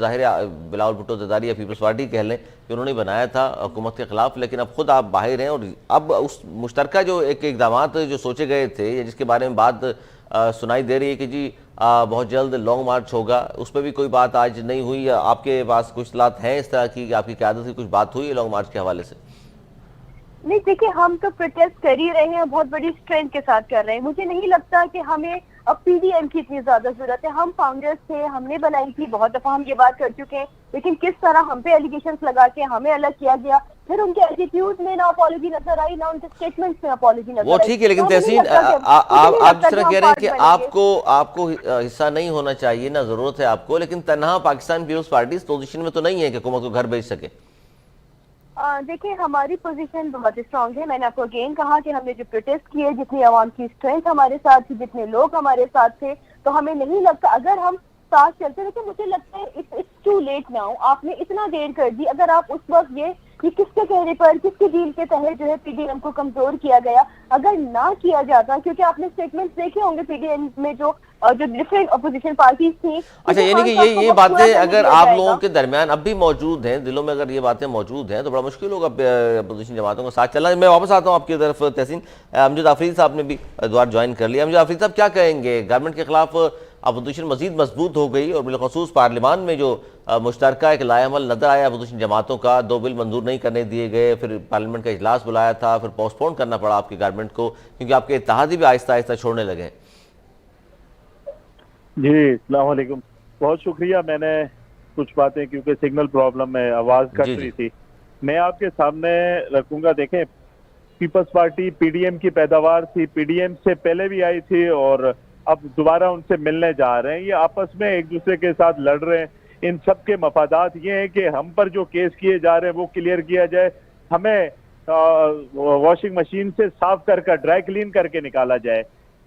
ظاہر ہے بلاول بھٹو زرداری یا پیپلز پارٹی کہہ لیں کہ انہوں نے بنایا تھا حکومت کے خلاف، لیکن اب خود آپ باہر ہیں اور اب اس مشترکہ جو ایک اقدامات جو سوچے گئے تھے یا جس کے بارے میں بات سنائی دے رہی ہے کہ جی بہت جلد لانگ مارچ ہوگا، اس پہ بھی کوئی بات آج نہیں ہوئی؟ یا آپ کے پاس کچھ اطلاعات ہیں اس طرح کی کہ آپ کی قیادت سے کچھ بات ہوئی ہے لانگ مارچ کے حوالے سے؟ نہیں دیکھیے، ہم تو پروٹیسٹ کر ہی رہے ہیں، بہت بڑی اسٹرینتھ کے ساتھ کر رہے ہیں. مجھے نہیں لگتا کہ ہمیں اب پی ڈی ایم کی اتنی زیادہ ضرورت ہے. ہم فاؤنڈرز تھے، ہم نے بنائی تھی، بہت دفعہ ہم یہ بات کر چکے ہیں، لیکن کس طرح ہم پہ ایلیگیشنز لگا کے ہمیں الگ کیا گیا، پھر ان کے ایٹیٹیوڈ میں نہ اپالوجی نظر آئی، نہ ان کے اسٹیٹمنٹس میں اپالوجی نظر آئی. وہ ٹھیک ہے، لیکن تحسین آپ جس طرح کہہ رہے ہیں کہ آپ کو حصہ نہیں ہونا چاہیے، نہ ضرورت ہے آپ کو، لیکن تنہا پاکستان پیپلز پارٹی اس پوزیشن میں تو نہیں ہے کہ حکومت کو گھر بھیج سکے. دیکھیں، ہماری پوزیشن بہت اسٹرانگ ہے. میں نے آپ کو اگین کہا کہ ہم نے جو پروٹیسٹ کیے، جتنی عوام کی اسٹرینتھ ہمارے ساتھ تھی، جتنے لوگ ہمارے ساتھ تھے، تو ہمیں نہیں لگتا اگر ہم ساتھ چلتے، لیکن مجھے لگتا ہے اٹس ٹو لیٹ ناؤ. آپ نے اتنا دیر کر دی. اگر آپ اس وقت یہ کس کے کہنے پر، کس کی ڈیل کے تحت جو ہے پی ڈی ایم کو کمزور کیا گیا، اگر نہ کیا جاتا، کیونکہ آپ نے اسٹیٹمنٹس دیکھے ہوں گے پی ڈی ایم میں جو ڈفرینٹ اپوزیشن پارٹیز تھیں. اچھا، یعنی کہ یہ باتیں اگر آپ لوگوں کے درمیان اب بھی موجود ہیں، دلوں میں اگر یہ باتیں موجود ہیں تو بڑا مشکل ہوگا اپوزیشن جماعتوں کو ساتھ چلنا. میں واپس آتا ہوں آپ کی طرف. تحسین، امجد آفریدی صاحب نے بھی دوبارہ جوائن کر لیا. امجد آفریدی صاحب کیا کہیں گے؟ گورنمنٹ کے خلاف اپوزیشن مزید مضبوط ہو گئی اور بالخصوص پارلیمان میں جو مشترکہ ایک لائے عمل نظر آیا اپوزیشن جماعتوں کا، 2 بل منظور نہیں کرنے دیے گئے، پھر پارلیمنٹ کا اجلاس بلایا تھا، پھر پوسٹ پون کرنا پڑا آپ کی گورنمنٹ کو کیونکہ آپ کے اتحادی بھی آہستہ آہستہ چھوڑنے لگے ہیں. جی السلام علیکم، بہت شکریہ. میں نے کچھ باتیں کیونکہ سگنل پرابلم میں آواز کٹ رہی تھی، میں آپ کے سامنے رکھوں گا. دیکھیں، پیپلز پارٹی پی ڈی ایم کی پیداوار تھی، پی ڈی ایم سے پہلے بھی آئی تھی اور اب دوبارہ ان سے ملنے جا رہے ہیں. یہ آپس میں ایک دوسرے کے ساتھ لڑ رہے ہیں. ان سب کے مفادات یہ ہیں کہ ہم پر جو کیس کیے جا رہے ہیں وہ کلیئر کیا جائے، ہمیں واشنگ مشین سے صاف کر ڈرائی کلین کر کے نکالا جائے.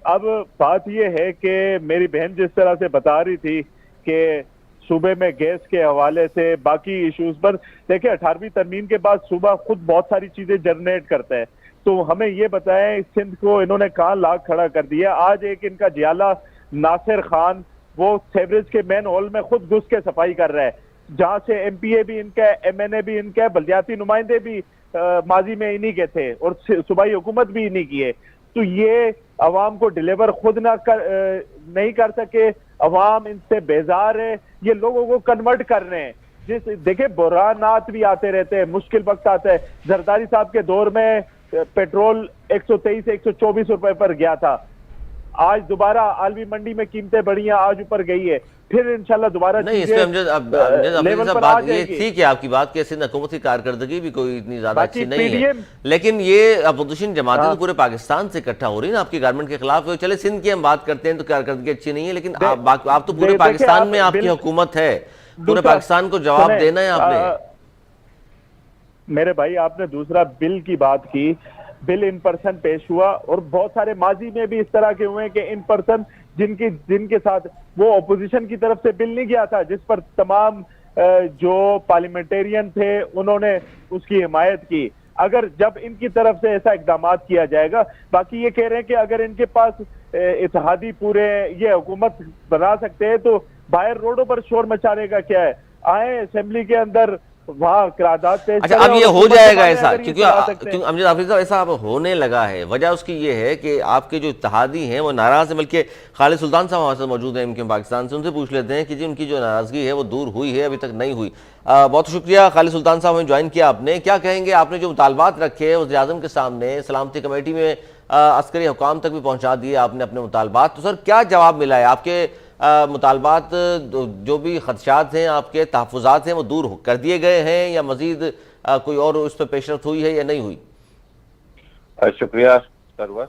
اب بات یہ ہے کہ میری بہن جس طرح سے بتا رہی تھی کہ صوبے میں گیس کے حوالے سے باقی ایشوز پر، دیکھیں 18ویں ترمیم کے بعد صوبہ خود بہت ساری چیزیں جنریٹ کرتا ہے. تو ہمیں یہ بتائیں سندھ کو انہوں نے کہاں لاکھ کھڑا کر دیا. آج ایک ان کا جیالہ ناصر خان وہ سیوریج کے مین ہول میں خود گھس کے صفائی کر رہا ہے، جہاں سے ایم پی اے بھی ان کا ہے، ایم این اے بھی ان کا ہے، بلدیاتی نمائندے بھی ماضی میں انہی کے تھے اور صوبائی حکومت بھی انہی کی ہے. تو یہ عوام کو ڈیلیور خود نہیں کر سکے، عوام ان سے بیزار ہے، یہ لوگوں کو کنورٹ کر رہے ہیں. دیکھیں بحرانات بھی آتے رہتے ہیں، مشکل وقت آتا ہے. زرداری صاحب کے دور میں پیٹرول 123 سے 124 روپے پر گیا تھا، آج دوبارہ عالمی منڈی میں قیمتیں بڑھی ہیں، آج اوپر گئی ہے، پھر انشاءاللہ دوبارہ نہیں. اس پہ امجد بات یہ تھی کہ آپ کی بات کہ سندھ حکومت کی کارکردگی بھی کوئی اتنی زیادہ اچھی نہیں ہے، لیکن یہ اپوزیشن جماعتیں تو پورے پاکستان سے اکٹھا ہو رہی ہیں نا آپ کی گورنمنٹ کے خلاف. چلے سندھ کی ہم بات کرتے ہیں تو کارکردگی اچھی نہیں ہے، لیکن آپ تو پورے پاکستان میں آپ کی حکومت ہے، پورے پاکستان کو جواب دینا ہے آپ نے. میرے بھائی آپ نے دوسرا بل کی بات کی، بل ان پرسن پیش ہوا اور بہت سارے ماضی میں بھی اس طرح کے ہوئے کہ ان پرسن جن کے ساتھ وہ اپوزیشن کی طرف سے بل نہیں گیا تھا، جس پر تمام جو پارلیمنٹیرین تھے انہوں نے اس کی حمایت کی. اگر جب ان کی طرف سے ایسا اقدامات کیا جائے گا، باقی یہ کہہ رہے ہیں کہ اگر ان کے پاس اتحادی پورے یہ حکومت بنا سکتے ہیں تو باہر روڈوں پر شور مچانے کا کیا ہے، آئیں اسمبلی کے اندر وہاں قرارداد پیش کریں. اچھا، اب یہ ہو جائے گا ایسا کیونکہ امجد آفریدی صاحب ایسا اب ہونے لگا ہے. وجہ اس کی یہ ہے کہ آپ کے جو اتحادی ہیں وہ ناراض ہیں، بلکہ خالد سلطان صاحب ہمارے ساتھ موجود ہیں MKM پاکستان سے، ان سے پوچھ لیتے ہیں کہ جی ان کی جو ناراضگی ہے وہ دور ہوئی ہے ابھی تک نہیں ہوئی. بہت شکریہ خالد سلطان صاحب ہمیں جوائن کیا آپ نے. کیا کہیں گے؟ آپ نے جو مطالبات رکھے وزیر اعظم کے سامنے، سلامتی کمیٹی میں عسکری حکام تک بھی پہنچا دیے آپ نے اپنے مطالبات، تو سر کیا جواب ملا ہے؟ آپ کے مطالبات جو بھی خدشات ہیں، آپ کے تحفظات ہیں، وہ دور کر دیے گئے ہیں یا مزید کوئی اور اس پہ پیش رفت ہوئی ہے یا نہیں ہوئی؟ شکریہ سرور.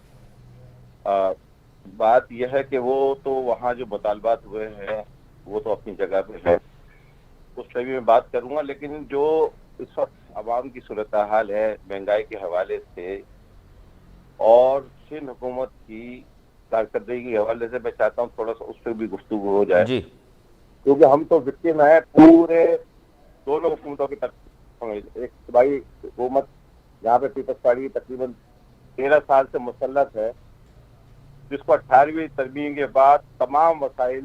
بات یہ ہے کہ وہ تو وہاں جو مطالبات ہوئے ہیں وہ تو اپنی جگہ پہ ہے، اس پہ بھی میں بات کروں گا، لیکن جو اس وقت عوام کی صورتحال ہے مہنگائی کے حوالے سے اور سندھ حکومت کی کارکردگی کے حوالے سے، میں چاہتا ہوں تھوڑا سا اس پہ بھی گفتگو ہو جائے جی، کیونکہ ہم تو وکٹم ہیں پورے دونوں حکومتوں کی طرف. ایک صوبائی حکومت جہاں پہ پیپلز پارٹی تقریباً 13 سال سے مسلط ہے، جس کو 18ویں ترمیم کے بعد تمام وسائل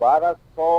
1200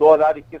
2021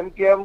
MKM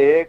1,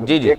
1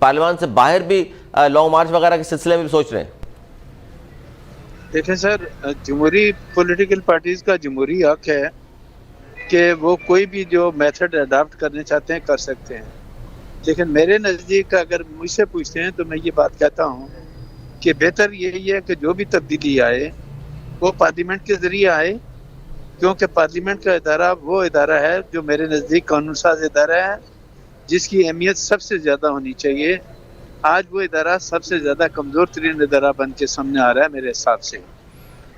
پارلیمان سے باہر بھی لانگ مارچ وغیرہ کے سلسلے میں بھی سوچ رہے ہیں؟ دیکھیں سر، جمہوری پولیٹیکل پارٹیز کا جمہوری حق ہے کہ وہ کوئی بھی جو میتھڈ اڈاپٹ کرنے چاہتے ہیں کر سکتے ہیں، لیکن میرے نزدیک اگر مجھ سے پوچھتے ہیں تو میں یہ بات کہتا ہوں کہ بہتر یہی ہے کہ جو بھی تبدیلی آئے وہ پارلیمنٹ کے ذریعے آئے، کیونکہ پارلیمنٹ کا ادارہ وہ ادارہ ہے جو میرے نزدیک قانون ساز ادارہ ہے، جس کی اہمیت سب سے زیادہ ہونی چاہیے۔ آج وہ ادارہ سب سے زیادہ کمزور ترین ادارہ بن کے سامنے آ رہا ہے میرے حساب سے۔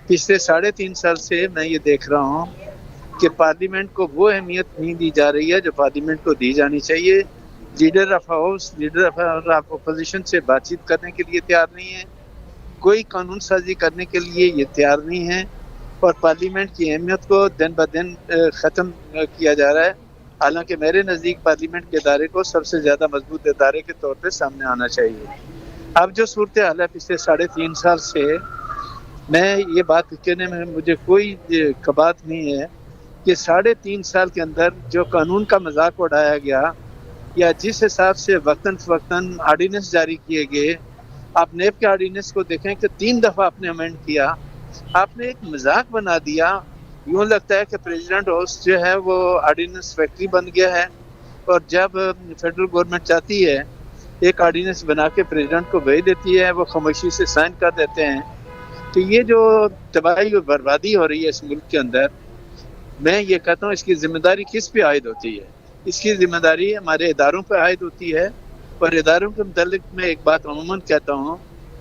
پچھلے 3.5 سال سے میں یہ دیکھ رہا ہوں کہ پارلیمنٹ کو وہ اہمیت نہیں دی جا رہی ہے جو پارلیمنٹ کو دی جانی چاہیے۔ Leader of house, leader of opposition سے بات چیت کرنے کے لیے تیار نہیں ہے، کوئی قانون سازی کرنے کے لیے یہ تیار نہیں ہے، اور پارلیمنٹ کی اہمیت کو دن بدن ختم کیا جا رہا ہے۔ حالانکہ میرے نزدیک پارلیمنٹ کے ادارے کو سب سے زیادہ مضبوط ادارے کے طور پہ سامنے آنا چاہیے۔ اب جو صورتحال ہے پچھلے 3.5 سال سے، میں یہ بات کہنے میں مجھے کوئی کبات نہیں ہے کہ 3.5 سال کے اندر جو قانون کا مذاق اڑایا گیا یا جس حساب سے وقتاً فوقتاً آرڈیننس جاری کیے گئے، آپ نیب کے آرڈیننس کو دیکھیں کہ 3 دفعہ آپ نے امینڈ کیا، آپ نے ایک مذاق بنا دیا۔ یوں لگتا ہے کہ پریزیڈنٹ ہاؤس جو ہے وہ آرڈیننس فیکٹری بن گیا ہے، اور جب فیڈرل گورنمنٹ چاہتی ہے ایک آرڈیننس بنا کے پریزیڈنٹ کو بھیج دیتی ہے، وہ خاموشی سے سائن کر دیتے ہیں۔ تو یہ جو تباہی اور بربادی ہو رہی ہے اس ملک کے اندر، میں یہ کہتا ہوں اس کی ذمہ داری کس پہ عائد ہوتی ہے؟ اس کی ذمہ داری ہمارے اداروں پہ عائد ہوتی ہے، اور اداروں کے متعلق میں ایک بات عموماً کہتا ہوں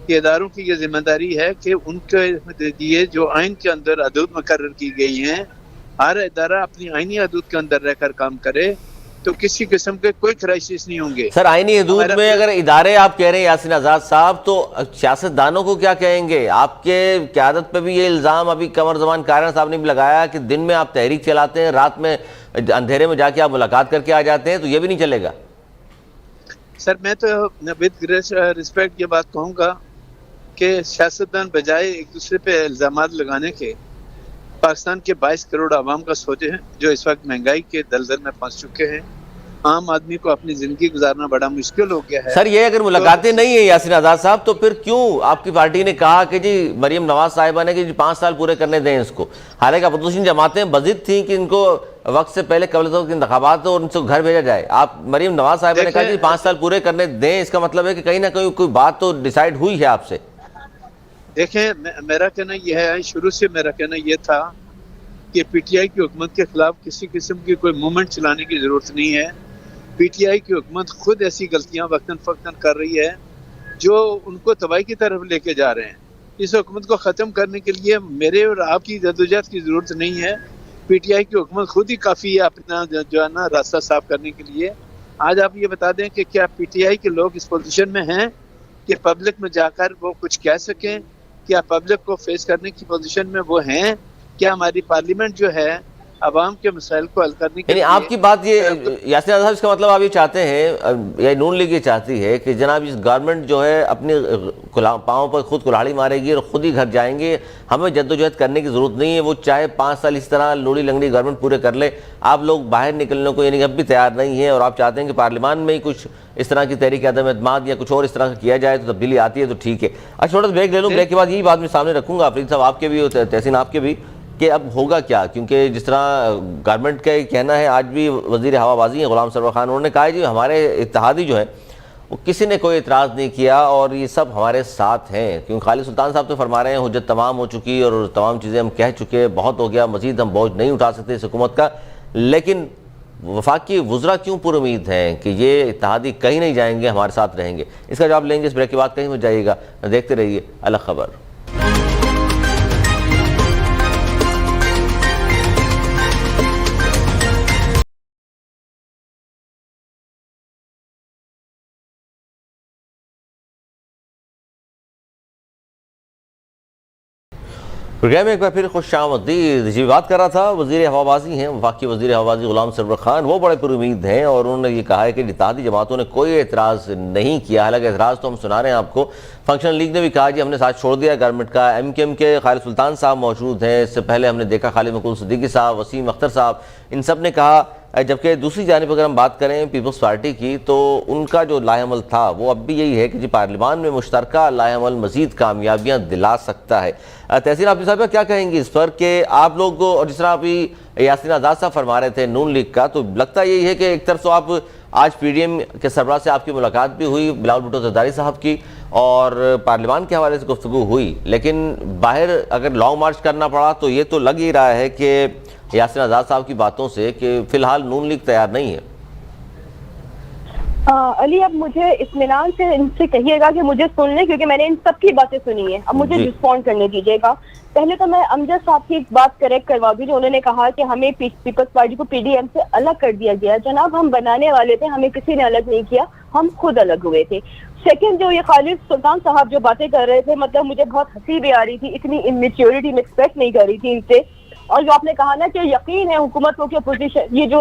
کہ اداروں کی یہ ذمہ داری ہے کہ ان کے لیے جو آئین کے اندر حدود مقرر کی گئی ہیں، ہر ادارہ اپنی آئینی حدود کے اندر رہ کر کام کرے، تو کسی قسم کے کوئی کرائسس نہیں ہوں گے۔ سر آئینی حدود میں اگر ادارے آپ کہہ رہے ہیں یاسین آزاد صاحب، تو سیاست دانوں کو کیا کہیں گے؟ آپ کے قیادت پہ بھی یہ الزام ابھی قمر زمان کارن صاحب نے بھی لگایا کہ دن میں آپ تحریک چلاتے ہیں، رات میں اندھیرے میں جا کے آپ ملاقات کر کے آ جاتے ہیں، تو یہ بھی نہیں چلے گا؟ سر میں تو ود رسپیکٹ یہ بات کہوں گا کہ سیاستدان بجائے ایک دوسرے پہ الزامات لگانے کے، پاکستان کے 22 کروڑ عوام کا سوچے ہیں جو اس وقت مہنگائی کے دلدل میں پھنس چکے ہیں۔ عام آدمی کو اپنی زندگی گزارنا بڑا مشکل ہو گیا ہے۔ سر یہ اگر ملاقاتیں نہیں ہیں یاسین آزاد صاحب، تو پھر کیوں آپ کی پارٹی نے کہا کہ جی مریم نواز صاحبہ نے کہ جی 5 سال پورے کرنے دیں اس کو؟ حالانکہ اپوزیشن جماعتیں بضد تھیں کہ ان کو وقت سے پہلے قبل وقت انتخابات ہو اور ان سے گھر بھیجا جائے۔ آپ مریم نواز صاحبہ نے کہا جی 5 سال پورے کرنے دیں، اس کا مطلب ہے کہ کہیں نہ کہیں کوئی بات تو ڈیسائیڈ ہوئی ہے آپ سے۔ دیکھیں میرا کہنا یہ ہے، شروع سے میرا کہنا یہ تھا کہ پی ٹی آئی کی حکومت کے خلاف کسی قسم کی کوئی موومنٹ چلانے کی ضرورت نہیں ہے۔ پی ٹی آئی کی حکومت خود ایسی غلطیاں وقتاً فوقتاً کر رہی ہے جو ان کو تباہی کی طرف لے کے جا رہے ہیں۔ اس حکومت کو ختم کرنے کے لیے میرے اور آپ کی جدوجہد کی ضرورت نہیں ہے، پی ٹی آئی کی حکومت خود ہی کافی ہے اپنا جو ہے نا راستہ صاف کرنے کے لیے۔ آج آپ یہ بتا دیں کہ کیا پی ٹی آئی کے لوگ اس پوزیشن میں ہیں کہ پبلک میں جا کر وہ کچھ کہہ سکیں؟ کیا پبلک کو فیس کرنے کی پوزیشن میں وہ ہیں؟ کیا ہماری پارلیمنٹ جو ہے عوام کے مسائل کو حل کرنے کے یعنی لیے، آپ کی بات یہ یاسین صاحب، اس کا مطلب آپ یہ چاہتے ہیں یا نون لیگ یہ چاہتی ہے کہ جناب اس گورنمنٹ جو ہے اپنی پاؤں پر خود کلہاڑی مارے گی اور خود ہی گھر جائیں گے، ہمیں جدوجہد کرنے کی ضرورت نہیں ہے، وہ چاہے 5 سال اس طرح لوڑی لنگڑی گورنمنٹ پورے کر لے، آپ لوگ باہر نکلنے کو یعنی اب بھی تیار نہیں ہیں، اور آپ چاہتے ہیں کہ پارلیمان میں ہی کچھ اس طرح کی تحریک عدم اعتماد یا کچھ اور اس طرح کا کیا جائے تو تبدیلی آتی ہے تو ٹھیک ہے۔ اچھا چھوٹا سا بریک لے لوں، بریک کے بعد یہی بات میں سامنے رکھوں گا فرید صاحب آپ کے بھی اور تحسین آپ کے بھی، کہ اب ہوگا کیا؟ کیونکہ جس طرح گورنمنٹ کا یہ کہنا ہے، آج بھی وزیر ہوا بازی ہیں غلام سرور خان، انہوں نے کہا جی ہمارے اتحادی جو ہے وہ کسی نے کوئی اعتراض نہیں کیا اور یہ سب ہمارے ساتھ ہیں، کیونکہ خالد سلطان صاحب تو فرما رہے ہیں حجت تمام ہو چکی اور تمام چیزیں ہم کہہ چکے، بہت ہو گیا، مزید ہم بوجھ نہیں اٹھا سکتے اس حکومت کا۔ لیکن وفاقی وزراء کیوں پر امید ہیں کہ یہ اتحادی کہیں نہیں جائیں گے، ہمارے ساتھ رہیں گے؟ اس کا جواب لیں گے اس بریک کے بعد، کہیں مت جائیے گا، دیکھتے رہیے الگ خبر۔ پروگرام میں ایک بار پھر خوش آمدید۔ جی بات کر رہا تھا وزیر ہوا بازی ہیں، وفاقی وزیر ہوا بازی غلام سرور خان، وہ بڑے پر امید ہیں اور انہوں نے یہ کہا ہے کہ اتحادی جماعتوں نے کوئی اعتراض نہیں کیا۔ حالانکہ اعتراض تو ہم سنا رہے ہیں آپ کو، فنکشنل لیگ نے بھی کہا جی ہم نے ساتھ چھوڑ دیا گورنمنٹ کا، ایم کیو ایم کے خالد سلطان صاحب موجود ہیں، اس سے پہلے ہم نے دیکھا خالد مقبول صدیقی صاحب، وسیم اختر صاحب، ان سب نے کہا جبکہ دوسری جانب اگر ہم بات کریں پیپلز پارٹی کی تو ان کا جو لائے عمل تھا وہ اب بھی یہی ہے کہ پارلیمان میں مشترکہ لائے عمل مزید کامیابیاں دلا سکتا ہے۔ تحسین آفریدی صاحب کیا کہیں گی اس پر کہ آپ لوگ، اور جس طرح ابھی یاسین آزاد صاحب فرما رہے تھے نون لیگ کا، تو لگتا یہی ہے کہ ایک طرف تو آپ آج پی ڈی ایم کے سربراہ سے آپ کی ملاقات بھی ہوئی، بلاول بھٹو زرداری صاحب کی، اور پارلیمان کے حوالے سے گفتگو ہوئی، لیکن باہر اگر لانگ مارچ کرنا پڑا تو یہ تو لگ ہی رہا ہے کہ یاسین آزاد صاحب کی باتوں سے کہ فی الحال نون لیگ تیار نہیں ہے۔ علی اب مجھے اطمینان سے ان سے کہیے گا کہ مجھے سن لیں، کیونکہ میں نے ان سب کی باتیں سنی ہیں، اب مجھے رسپونڈ کرنے دیجیے گا۔ پہلے تو میں امجد صاحب کی ایک بات کریکٹ کروا بھی، جو انہوں نے کہا کہ ہمیں پیپلز پارٹی کو پی ڈی ایم سے الگ کر دیا گیا۔ جناب ہم بنانے والے تھے، ہمیں کسی نے الگ نہیں کیا، ہم خود الگ ہوئے تھے۔ سیکنڈ، جو یہ خالد سلطان صاحب جو باتیں کر رہے تھے، مطلب مجھے بہت ہنسی بھی آ رہی تھی، اتنی امیچیورٹی میں ایکسپیکٹ نہیں کر رہی تھی ان سے۔ اور جو آپ نے کہا نا کہ یقین ہے حکومت کو کہ اپوزیشن یہ جو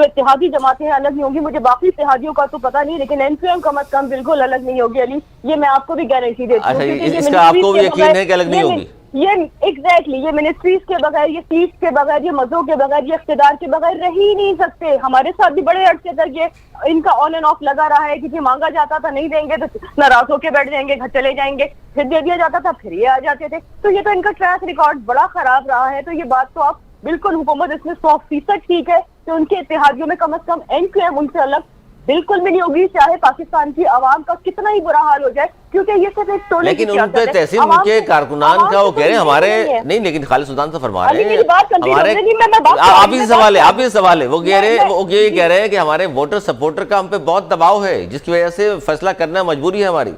اتحادی جماعتیں ہیں الگ نہیں ہوں گی، مجھے باقی اتحادیوں کا تو پتہ نہیں، لیکن این پی ایم کم از کم بالکل الگ نہیں ہوگی علی، یہ میں آپ کو بھی گارنٹی دیتی ہوں۔ اس کا آپ کو بھی یقین ہے کہ الگ نہیں ہوگی؟ یہ ایگزیکٹلی، یہ منسٹریز کے بغیر، یہ سیٹس کے بغیر، یہ مزوں کے بغیر، یہ اقتدار کے بغیر رہ ہی نہیں سکتے۔ ہمارے ساتھ بھی بڑے عرصے تک یہ ان کا آن اینڈ آف لگا رہا ہے کہ مانگا جاتا تھا نہیں دیں گے تو ناراض ہو کے بیٹھ جائیں گے، گھر چلے جائیں گے، پھر دے دیا جاتا تھا پھر یہ آ جاتے تھے۔ تو یہ تو ان کا ٹریک ریکارڈ بڑا خراب رہا ہے۔ تو یہ بات تو آپ بالکل، حکومت اس میں 100% ٹھیک ہے کہ ان کے اتحادیوں میں کم از کم این پی ایم ان سے الگ بالکل بھی نہیں ہوگی، چاہے پاکستان کی عوام کا کتنا ہی برا حال ہو جائے، کیونکہ یہ صرف ایک ٹولے کی لیکن ان پہ تحسین ان کے کارکنان کا وہ کہہ رہے ہیں ہمارے نہیں، لیکن خالد سلطان سے فرما رہے ہیں ہمارے، آپ ہی سوال ہے، وہ یہ کہہ رہے ہیں کہ ہمارے ووٹر سپورٹر کا ہم پہ بہت دباؤ ہے جس کی وجہ سے فیصلہ کرنا مجبوری ہے ہماری۔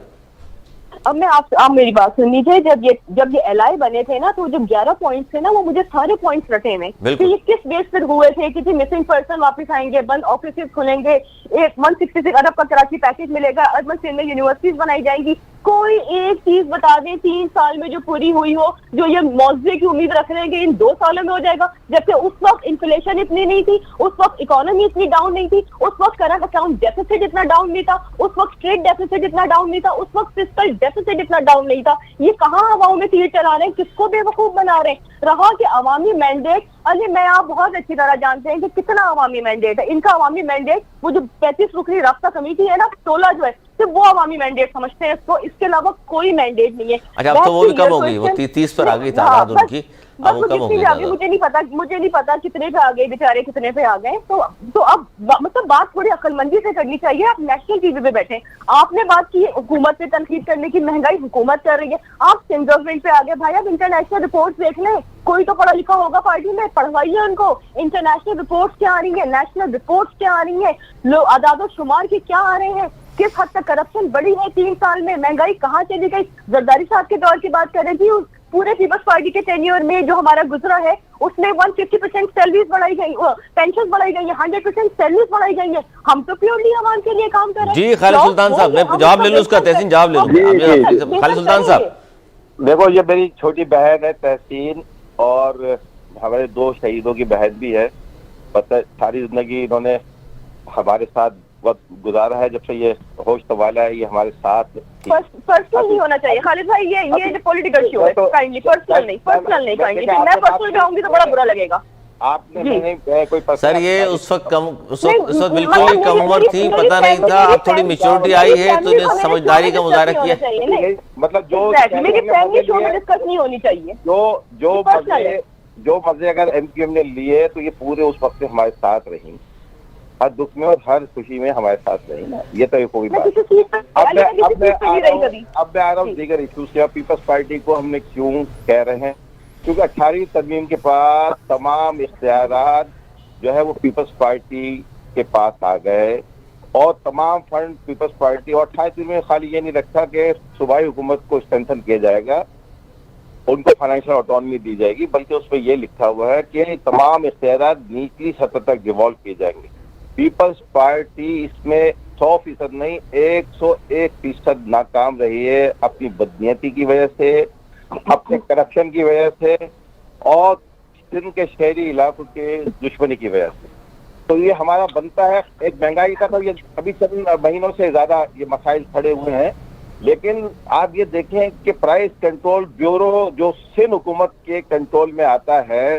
اب میں آپ میری بات سن لیجیے، جب یہ ایل آئی بنے تھے نا، تو جو 11 پوائنٹس تھے نا، وہ مجھے سارے پوائنٹس رٹے ہوئے کہ یہ کس بیس پر ہوئے تھے کہ مسنگ پرسن واپس آئیں گے، بند آفیسز کھلیں گے، 166 ارب کا کراچی پیکیج ملے گا، اربن سندھ میں یونیورسٹیز بنائی جائیں گی۔ کوئی ایک چیز بتا دیں 3 سال میں جو پوری ہوئی ہو، جو یہ معاوضے کی امید رکھ رہے ہیں کہ ان 2 سالوں میں ہو جائے گا، جبکہ اس وقت انفلیشن اتنی نہیں تھی، اس وقت اکانومی اتنی ڈاؤن نہیں تھی، اس وقت کرنٹ اکاؤنٹ ڈیفیسٹ اتنا ڈاؤن نہیں تھا، اس وقت ٹریڈ ڈیفیسٹ اتنا ڈاؤن نہیں تھا، اس وقت فسکل ڈیفیسٹ اتنا ڈاؤن نہیں تھا۔ یہ کہاں عوام میں تیر چلا رہے ہیں، کس کو بے وقوف بنا رہے ہیں؟ رہا کہ عوامی مینڈیٹ، علی میں آپ بہت اچھی طرح جانتے ہیں کہ کتنا عوامی مینڈیٹ ہے ان کا۔ عوامی مینڈیٹ وہ جو 35 رکنی رابطہ کمیٹی ہے نا، 16 جو ہے، صرف وہ عوامی مینڈیٹ سمجھتے ہیں اس کو، اس کے علاوہ کوئی مینڈیٹ نہیں ہے۔ اچھا اب تو وہ بھی کم ہو گئی، وہ 30 پر آ گئی تعداد ان کی، اب وہ کم ہو گئی۔ مجھے نہیں پتا کتنے پہ آ گئے بیچارے، کتنے پہ آ گئے۔ تو اب مطلب بات تھوڑی عقل مندی سے کرنی چاہیے۔ آپ نیشنل ٹی وی پہ بیٹھے، آپ نے بات کی حکومت پہ تنقید کرنے کی، مہنگائی حکومت کر رہی ہے، آپ سندھ گورنمنٹ پہ آ گئے۔ بھائی اب انٹرنیشنل رپورٹس دیکھ لیں، کوئی تو پڑھا لکھا ہوگا پارٹی میں، پڑھوائیے ان کو۔ انٹرنیشنل رپورٹس کیا آ رہی ہیں، نیشنل رپورٹس کیا آ رہی ہیں، لوگ اعداد و شمار کے کیا آ رہے ہیں، کس حد تک کرپشن بڑی ہے 3 سال میں، مہنگائی کہاں چلی گئی۔ زرداری صاحب کے دور کی بات کر رہی تھی، پورے پیپلز پارٹی کے ٹینیور میں جو ہمارا گزرا ہے، اس میں 150% سیلریز بڑھائی گئی، پینشن بڑھائی گئی ہیں، 100% سیلریز بڑھائی گئی ہیں۔ ہم تو پیورلی عوام کے لیے کام کر رہے ہیں۔ جی خالد سلطان صاحب، میں جواب لے لوں اس کا، تحسین جواب لے لوں۔ خالد سلطان صاحب دیکھو، یہ میری چھوٹی بہن ہے تحسین، اور ہمارے 2 شہیدوں کی بہن بھی ہے۔ پتہ ساری زندگی انہوں نے ہمارے ساتھ وقت گزارا ہے، جب سے یہ ہوش سنبھالا ہے، یہ ہمارے ساتھ۔ پرسنل نہیں ہونا چاہیے خالد بھائی، یہ پولیٹیکل شو ہے، کائنڈلی پرسنل نہیں کائنڈلی، میں پرسنل جاؤں گی تو بڑا برا لگے گا۔ آپ نے کوئی سر یہ اس وقت بالکل ہی کم عمر تھی، پتہ نہیں تھا، اب تھوڑی میچورٹی آئی ہے تو انہیں سمجھداری کا مظاہرہ کیا۔ مطلب ڈسکس نہیں ہونی چاہیے، جو مزے اگر ایم کیو ایم نے لیے تو یہ پورے اس وقت سے ہمارے ساتھ رہی، ہر دکھ میں اور ہر خوشی میں ہمارے ساتھ رہی، یہ تو کوئی بات۔ اب میں آ رہا ہوں دیگر ایشوز سے۔ پیپلز پارٹی کو ہم نے کیوں کہہ رہے ہیں، کیونکہ 18ویں ترمیم کے پاس تمام اختیارات جو ہے وہ پیپلز پارٹی کے پاس آ گئے، اور تمام فنڈ پیپلز پارٹی، اور 28 دن میں خالی یہ نہیں رکھا کہ صوبائی حکومت کو اسٹرینتھن کیا جائے گا، ان کو فائنینشیل آٹونومی دی جائے گی، بلکہ اس پہ یہ لکھا ہوا ہے کہ تمام اختیارات نیچلی سطح تک ڈیوالو کیے جائیں گے۔ پیپلز پارٹی اس میں 100% نہیں 101% ناکام رہی ہے، اپنی بدنیتی کی وجہ سے، اپنے کرپشن کی وجہ سے، اور سندھ کے شہری علاقوں کے دشمنی کی وجہ سے۔ تو یہ ہمارا بنتا ہے، ایک مہنگائی کا تو یہ ابھی چند مہینوں سے زیادہ یہ مسائل کھڑے ہوئے ہیں، لیکن آپ یہ دیکھیں کہ پرائس کنٹرول بیورو جو سندھ حکومت کے کنٹرول میں آتا ہے،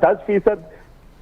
10%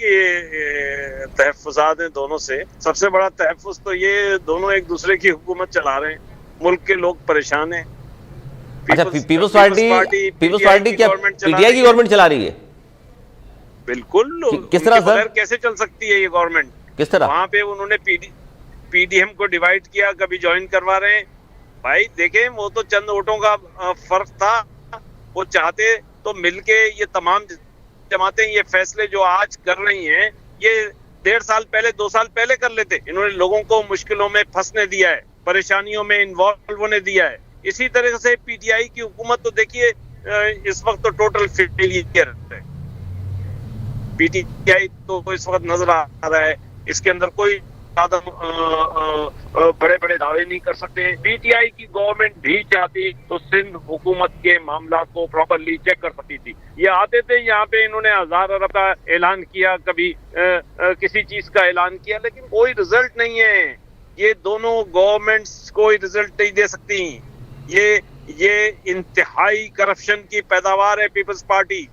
کی تحفظات ہیں دونوں سے. سب سے بڑا تحفظ تو یہ دونوں ایک دوسرے کی حکومت چلا رہے ہیں, ملک کے لوگ پریشان ہیں. اچھا, پیپلز پارٹی کیا پی ٹی آئی کی گورنمنٹ چلا رہی ہے؟ بالکل. کس طرح سر؟ کیسے چل سکتی ہے یہ گورنمنٹ؟ کس طرح؟ وہاں پہ انہوں نے پی ڈی ایم کو ڈیوائیڈ کیا, کبھی جوائن کروا رہے ہیں. بھائی دیکھیں, وہ تو چند ووٹوں کا فرق تھا, وہ چاہتے تو مل کے یہ تمام جماعتیں یہ فیصلے جو آج کر رہی ہیں یہ 1.5 سال پہلے 2 سال پہلے کر لیتے. انہوں نے لوگوں کو مشکلوں میں پھنسنے دیا ہے, پریشانیوں میں انوالو ہونے دیا ہے. اسی طرح سے پی ٹی آئی کی حکومت تو دیکھیے اس وقت تو ٹوٹل فیلئر ہے. پی ٹی آئی تو اس وقت نظر آ رہا ہے اس کے اندر کوئی بڑے بڑے دعوے نہیں کر سکتے. پی ٹی آئی کی گورنمنٹ بھی چاہتی تو سندھ حکومت کے معاملات کو پراپرلی چیک کر سکتی تھی. یہ آتے تھے یہاں پہ, انہوں نے 1000 ارب کا اعلان کیا, کبھی کسی چیز کا اعلان کیا, لیکن کوئی رزلٹ نہیں ہے. یہ دونوں گورنمنٹس کوئی رزلٹ نہیں دے سکتی. یہ انتہائی کرپشن کی پیداوار ہے پیپلز پارٹی.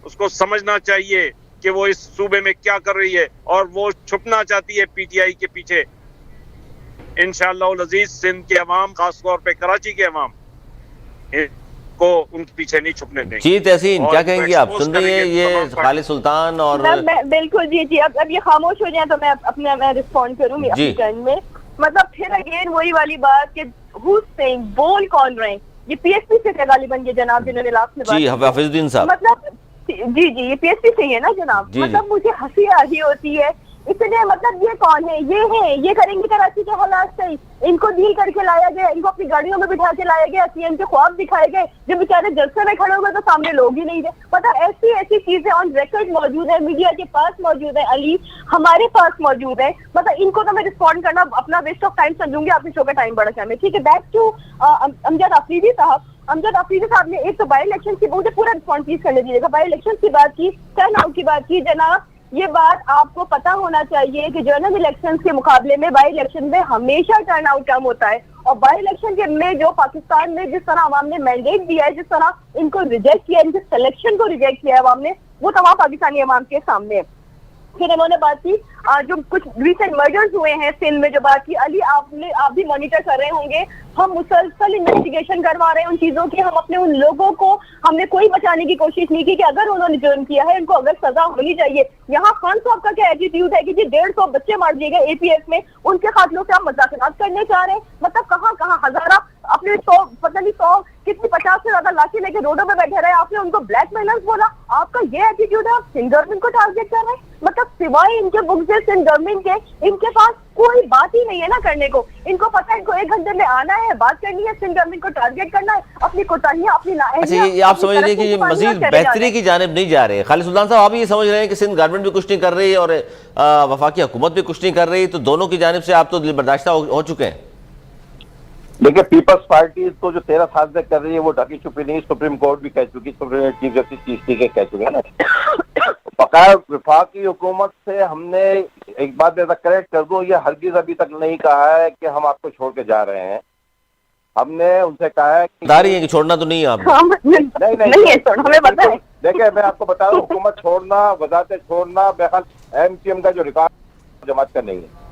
اس کو سمجھنا چاہیے کہ وہ اس صوبے میں کیا کر رہی ہے, اور وہ چھپنا چاہتی ہے پی ٹی آئی کے پیچھے. انشاءاللہ العزیز سندھ کے عوام, خاص طور پہ کراچی کے عوام کو ان کے پیچھے نہیں چھپنے دیں گے. جی تحسین, کیا کہیں گی آپ؟ سن رہی ہیں یہ خالد سلطان اور بالکل. جی اب یہ خاموش ہو جائیں تو میں اپنے رسپونڈ کروں گی اپنی ٹرن میں. مطلب پھر اگین وہی والی بات کہ who's saying, بول کون رہے ہیں؟ یہ پی ایس پی سے تھے غالباً یہ جناب جنہوں نے لاسٹ میں بات. جی حافظ الدین صاحب. مطلب جی یہ پی ایس پی سے ہی ہے نا جناب. مطلب مجھے ہنسی آ رہی ہوتی ہے اتنے. مطلب یہ کون ہے؟ یہ کریں گے کراچی کے حالات سے. ان کو ڈیل کر کے لایا گیا, ان کو اپنی گاڑیوں میں بٹھا کے لایا گیا, سی ایم کے خواب دکھائے گئے, جو بیچارے جلسے میں کھڑے ہوئے تو سامنے لوگ ہی نہیں تھے. مطلب ایسی چیزیں آن ریکارڈ موجود ہے, میڈیا کے پاس موجود ہے, علی ہمارے پاس موجود ہے. مطلب ان کو تو میں رسپونڈ کرنا اپنا ویسٹ آف ٹائم سمجھوں گی. آپ نے شو کا ٹائم بڑا کم ہے, ٹھیک ہے. بیک ٹو امجد آفریدی صاحب نے ایک تو بائی الیکشن کی, مجھے پورا رسپونڈ پلیز کرنے دیجیے گا. بائی الیکشن کی بات کی, ٹرن آؤٹ کی بات کی. جناب یہ بات آپ کو پتا ہونا چاہیے کہ جنرل الیکشن کے مقابلے میں بائی الیکشن میں ہمیشہ ٹرن آؤٹ کم ہوتا ہے. اور بائی الیکشن کے میں جو پاکستان میں جس طرح عوام نے مینڈیٹ دیا ہے, جس طرح ان کو ریجیکٹ کیا, ان کے سلیکشن کو ریجیکٹ کیا ہے عوام نے, وہ تمام پاکستانی عوام کے سامنے. پھر انہوں نے بات کی جو کچھ ریسنٹ مرڈرز ہوئے ہیں سندھ میں, جو بات کی علی آپ بھی مانیٹر کر رہے ہوں گے. ہم مسلسل انویسٹیگیشن کروا رہے ہیں ان چیزوں کی. ہم اپنے ان لوگوں کو ہم نے کوئی بچانے کی کوشش نہیں کی کہ اگر انہوں نے جرم کیا ہے ان کو اگر سزا ہونی چاہیے. یہاں خان صاحب کا کیا ایٹیٹیوڈ ہے کہ جی 150 بچے مار دیے گئے اے پی ایس میں, ان کے قاتلوں سے ہم مذاکرات کرنے چاہ رہے ہیں. مطلب کہاں ہزارہ اپنے 100 پتہ نہیں 100 کتنی 50 سے زیادہ لاٹھی لے کے روڈوں پہ بیٹھے رہے, آپ نے ان کو بلیک میلرز بولا. آپ کا یہ ایٹیٹیوڈ ہے, آپ سندھ گورنمنٹ کو ٹارگیٹ کر رہے ہیں. مطلب سوائے ان کے بک سے سندھ گورنمنٹ کے ان کے پاس کوئی بات ہی نہیں ہے نا کرنے کو. ان کو پتہ ہے ان کو 1 گھنٹے میں آنا ہے, بات کرنی ہے, سندھ گورنمنٹ کو ٹارگیٹ کرنا ہے, اپنی کوتاہیاں اپنی اچھا, یہ آپ سمجھ رہے ہیں کہ یہ مزید بہتری کی جانب نہیں جا رہے. خالد سلطان صاحب, آپ یہ سمجھ رہے ہیں کہ سندھ گورنمنٹ بھی کچھ نہیں کر رہی اور وفاقی حکومت بھی کچھ نہیں کر رہی, تو دونوں کی جانب سے آپ تو دل برداشتہ ہو چکے ہیں؟ دیکھیں, پیپلز پارٹی تو جو 13 سال سے کر رہی ہے وہ ڈھکی چھپی نہیں. سپریم کورٹ بھی کہہ چکی, سپریم چیف جسٹس چیشتی کے کہہ چکے ہیں نا. بقایا وفاقی حکومت سے ہم نے ایک بات میں کریکٹ کر دوں, یہ ہرگز ابھی تک نہیں کہا ہے کہ ہم آپ کو چھوڑ کے جا رہے ہیں. ہم نے ان سے کہا ہے کہ چھوڑنا تو نہیں ہے آپ نہیں. دیکھیں میں آپ کو بتا رہا ہوں, حکومت چھوڑنا, وزارتیں چھوڑنا, بہرحال ایم کیو ایم کا جو ریکارڈ جماعت کا نہیں ہے.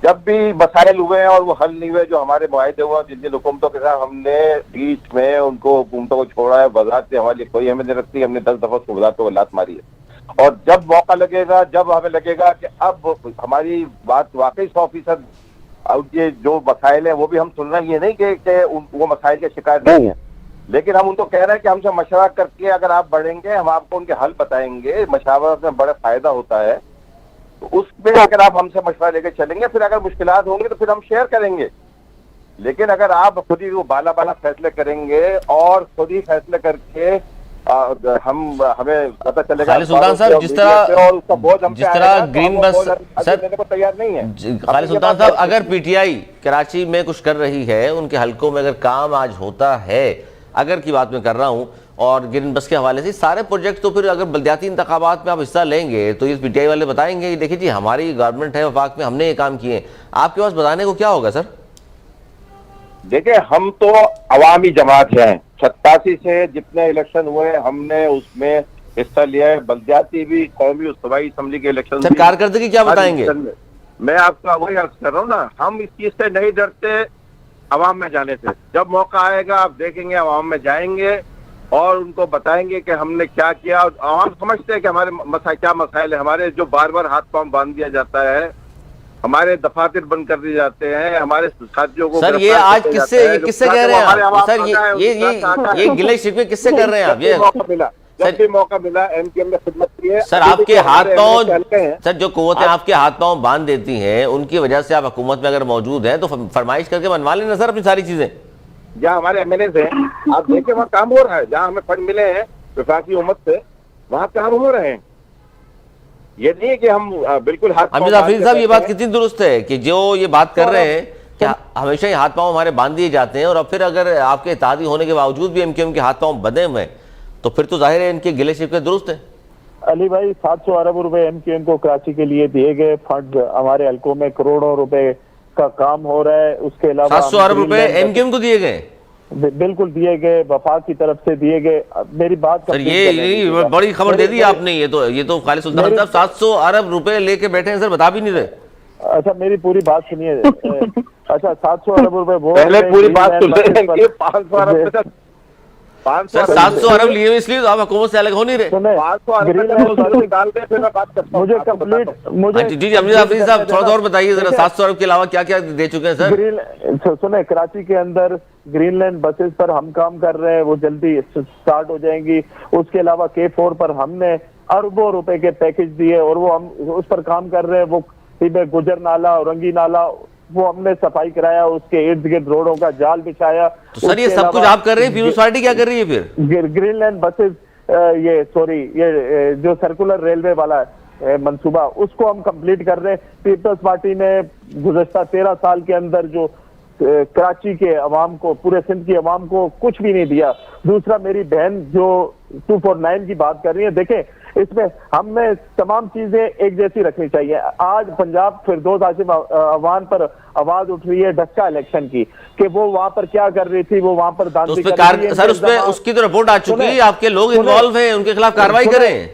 جب بھی مسائل ہوئے ہیں اور وہ حل نہیں ہوئے, جو ہمارے معاہدے ہوئے جن جن حکومتوں کے ساتھ ہم نے بیچ میں ان کو حکومتوں کو چھوڑا ہے, وزارتیں ہمارے لیے کوئی اہمیت نہیں رکھتی. ہم نے 10 دفعہ اس کو وزارتوں کو لات ماری ہے. اور جب موقع لگے گا, جب ہمیں لگے گا کہ اب ہماری بات واقعی 100% یہ جو مسائل ہیں وہ بھی ہم سن رہے ہیں, یہ نہیں کہ وہ مسائل کے شکار نہیں ہیں, لیکن ہم ان کو کہہ رہے ہیں کہ ہم سے مشورہ کر کے اگر آپ بڑھیں گے ہم آپ کو ان کے حل بتائیں گے. مشاورت میں بڑا فائدہ ہوتا ہے, تو اس میں اگر آپ ہم سے مشورہ لے کے چلیں گے, پھر اگر مشکلات ہوں گی تو پھر ہم شیئر کریں گے. لیکن اگر آپ خود ہی وہ بالا فیصلے کریں گے اور خود ہی فیصلے کر کے ہمیں پتہ چلے گا. خالد سلطان صاحب, جس طرح گرین بس دینے کو تیار نہیں ہے. خالد سلطان صاحب, اگر پی ٹی آئی کراچی میں کچھ کر رہی ہے, ان کے حلقوں میں اگر کام آج ہوتا ہے, اگر کی بات میں کر رہا ہوں, اور گرین بس کے حوالے سے سارے پروجیکٹ, تو پھر اگر بلدیاتی انتخابات میں آپ حصہ لیں گے تو یہ پی ٹی آئی والے بتائیں گے کہ دیکھیں جی ہماری گورنمنٹ ہے وفاق میں, ہم نے یہ کام کیے ہیں. آپ کے پاس بتانے کو کیا ہوگا سر؟ دیکھیں, ہم تو عوامی جماعت ہیں. 87 سے جتنے الیکشن ہوئے ہم نے اس میں حصہ لیا ہے, بلدیاتی بھی, قومی اور صوبائی اسمبلی کے الیکشن. سر کارکردگی کیا بتائیں گے؟ میں آپ کا وہی عرض کر رہا ہوں نا, ہم اس چیز سے نہیں ڈرتے عوام میں جانے سے. جب موقع آئے گا آپ دیکھیں گے عوام میں جائیں گے اور ان کو بتائیں گے کہ ہم نے کیا کیا. عوام سمجھتے ہیں کہ ہمارے کیا مسائل ہیں. ہمارے جو بار بار ہاتھ پاؤں باندھ دیا جاتا ہے, ہمارے دفاتر بند کر دیے جاتے ہیں, ہمارے ساتھیوں کو. سر یہ آج کس سے کہہ رہے ہیں آپ؟ سر یہ گلے شکوے کس سے کر رہے ہیں آپ؟ یہ جب بھی موقع ملا ایم کیو ایم نے خدمت کی ہے. سر آپ کے ہاتھ پاؤں, سر جو قوتیں آپ کے ہاتھ پاؤں باندھ دیتی ہیں ان کی وجہ سے آپ حکومت میں اگر موجود ہیں تو فرمائش کر کے منوا لیں نا سر اپنی ساری چیزیں. جہاں ہمارے ایم ایل ایز ہیں آپ دیکھیں وہاں کام ہو رہا ہے. جہاں ہمیں فنڈ ملے ہیں وفاقی حکومت سے وہاں کام ہو رہے ہیں. یہ نہیں ہے کہ ہم بالکل ہاتھ امجد حفیظ صاحب یہ بات کتنی درست ہے کہ جو یہ بات کر رہے ہیں کہ ہمیشہ ہی ہاتھ پاؤں ہمارے باندھ دیے جاتے ہیں اور اب پھر اگر آپ کے اتحادی ہونے کے باوجود بھی ایم کیو ایم کے ہاتھ پاؤں بندھے ہوئے ہیں تو پھر تو ظاہر ہے ان کے گلے شکوے درست ہیں. علی بھائی 700 ارب روپے ایم کیو ایم کو کراچی کے لیے دیے گئے. فنڈ ہمارے حلقوں میں کروڑوں روپے کا کام ہو رہا ہے. اس کے علاوہ 700 ارب روپے ایم کیو ایم کو دیے گئے, بالکل دیے گئے, وفاق کی طرف سے دیے گئے. میری بات سر یہ بڑی خبر دے دی آپ نے. یہ تو خالد سلطان صاحب 700 ارب روپے لے کے بیٹھے ہیں سر, بتا بھی نہیں رہے. اچھا میری پوری بات سنیے. اچھا 700 ارب روپے وہ پہلے پوری بات سن رہے ہیں. 500 ارب سر 700 ارب لیے ہوئے اس لیے آپ حکومت سے الگ ہو نہیں رہے. مجھے کمپلیٹ جی امجد حفیظ صاحب تھوڑا سا اور بتائیے ذرا 700 ارب کے علاوہ کیا کیا دے چکے ہیں سر؟ سنیں کراچی کے اندر گرین لینڈ بسز پر ہم کام کر رہے ہیں, وہ جلدی سٹارٹ ہو جائیں گی. اس کے علاوہ K4 پر ہم نے اربوں روپے کے پیکج دیے اور وہ ہم اس پر کام کر رہے ہیں. وہ گجر نالا, اورنگی نالا, وہ ہم نے صفائی کرایا, اس کے ارد گرد روڈوں کا جال بچھایا. تو سر یہ سب کچھ آپ کر رہے ہیں, پیپلز پارٹی کیا کر رہی ہے پھر؟ گرین لینڈ بسز یہ جو سرکولر ریلوے والا منصوبہ اس کو ہم کمپلیٹ کر رہے ہیں. پیپلز پارٹی نے گزشتہ 13 سال کے اندر جو کراچی کے عوام کو, پورے سندھ کی عوام کو کچھ بھی نہیں دیا. دوسرا میری بہن جو 249 کی بات کر رہی ہے, دیکھیں اس میں ہم نے تمام چیزیں ایک جیسی رکھنی چاہیے. آج پنجاب فردوس آصف عوان پر آواز اٹھ رہی ہے ڈھکا الیکشن کی کہ وہ وہاں پر کیا کر رہی تھی, وہ وہاں پر داندلی کر رہی ہے. سر اس کی تو رپورٹ آ چکی ہے, آپ کے لوگ انوالو ہیں, ان کے خلاف کارروائی کریں.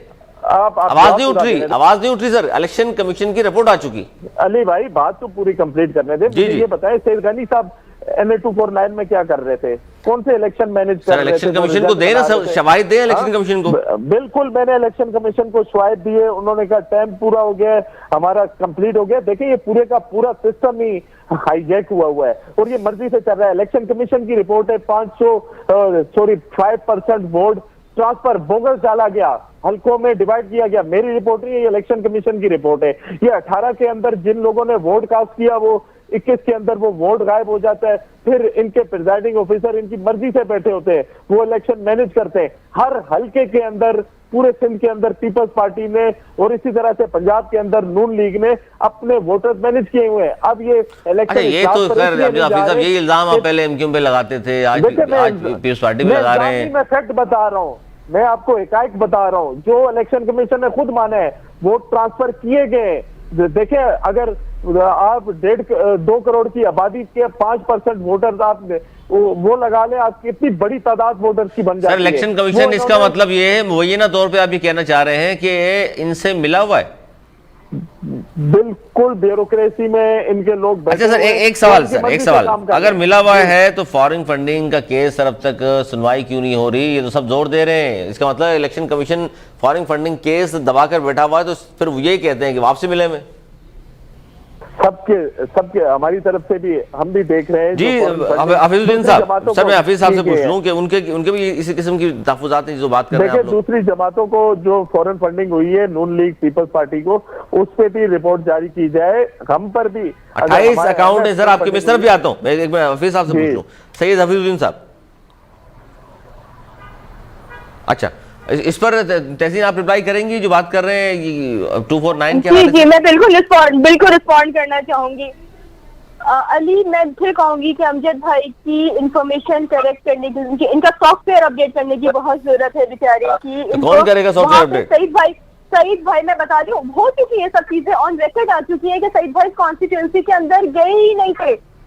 آواز نہیں اٹھ رہی سر, الیکشن کمیشن کی رپورٹ آ چکی. علی بھائی بات تو پوری کمپلیٹ کرنے دیں. یہ بتائیں سید غنی صاحب NA 249 میں کیا کر رہے تھے, کون سے الیکشن مینج کر رہے تھے؟ الیکشن کمیشن کو دیں نا, شواہد دیں الیکشن کمیشن کو. بالکل میں نے الیکشن کمیشن کو شواہد دیے, انہوں نے کہا ٹائم پورا ہو گیا, ہمارا کمپلیٹ ہو گیا. دیکھیں یہ پورے کا پورا سسٹم ہی ہائی جیک ہوا ہے اور یہ مرضی سے چل رہا ہے. الیکشن کمیشن کی رپورٹ ہے 5% ووٹ ٹرانسفر بوگس ڈالا گیا, حلقوں میں ڈیوائیڈ کیا گیا. میری رپورٹ نہیں ہے, یہ الیکشن کمیشن کی رپورٹ ہے. یہ 18 کے اندر جن لوگوں نے ووٹ کاسٹ کیا وہ 21 کے اندر وہ ووٹ غائب ہو جاتا ہے. پھر ان کے پریزائڈنگ آفیسر ان کی مرضی سے بیٹھے ہوتے ہیں, وہ الیکشن مینج کرتے ہیں. ہر حلقے کے اندر پورے سندھ کے اندر پیپلز پارٹی نے اور اسی طرح سے پنجاب کے اندر نون لیگ نے اپنے ووٹرز مینج کیے ہوئے ہیں. اب یہ الیکشن یہ تو خیر حفیظ صاحب یہی الزام آپ پہلے MQM پہ لگاتے تھے, آج پیپلز پارٹی پہ لگا رہے ہیں. میں فیکٹ بتا رہا ہوں, میں آپ کو حقائق بتا رہا ہوں جو الیکشن کمیشن نے خود مانا ہے. ووٹ ٹرانسفر کیے گئے. دیکھیں اگر آپ 2 کروڑ کی آبادی کے 5% ووٹرز آپ وہ لگا لیں, آپ کی اتنی بڑی تعداد ووٹرز کی بن جاتی ہے. سر الیکشن کمیشن اس کا مطلب یہ ہے مبینہ طور پہ آپ یہ کہنا چاہ رہے ہیں کہ ان سے ملا ہوا ہے؟ بالکل بیوروکریسی میں ان کے لوگ. اچھا سر ایک سوال, اگر ملا ہوا ہے تو فارن فنڈنگ کا کیس سر اب تک سنوائی کیوں نہیں ہو رہی؟ یہ تو سب زور دے رہے ہیں. اس کا مطلب election commission foreign funding case دبا کر بیٹھا ہوا ہے, تو پھر وہ یہی کہتے ہیں کہ واپسی ملے میں. سب کے ہماری طرف سے بھی ہم بھی دیکھ رہے ہیں. جی حفیظ الدین صاحب, سر میں حفیظ صاحب سے پوچھ لوں کہ ان کے بھی اسی قسم کی تحفظات ہیں جو بات کر رہے ہیں. دیکھیں دوسری جماعتوں کو جو فورن فنڈنگ ہوئی ہے نون لیگ پیپلز پارٹی کو, اس پہ بھی رپورٹ جاری کی جائے. ہم پر بھی 28 اکاؤنٹ ہیں سر آپ کے. میں اس طرف بھی آتا ہوں, میں حفیظ صاحب سے پوچھ لوں. سید حفیظ الدین صاحب, اچھا اس پر تحسین آپ ریپلائی کریں گی جو بات کر رہے ہیں 249 کے حوالے سے؟ جی میں بالکل رسپونڈ کرنا چاہوں گی. علی میں پھر کہوں گی کہ امجد بھائی کی انفارمیشن کریکٹ کرنے کی, ان کا سافٹ ویئر اپڈیٹ کرنے کی بہت ضرورت ہے بیچارے کی. کون کرے گا سافٹ ویئر اپڈیٹ؟ سعید بھائی میں بتا دوں ہو چکی یہ سب چیزیں آن ریکارڈ آ چکی ہیں کہ سعید بھائی کانسٹیٹوئنسی کے اندر گئے ہی نہیں تھے.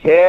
6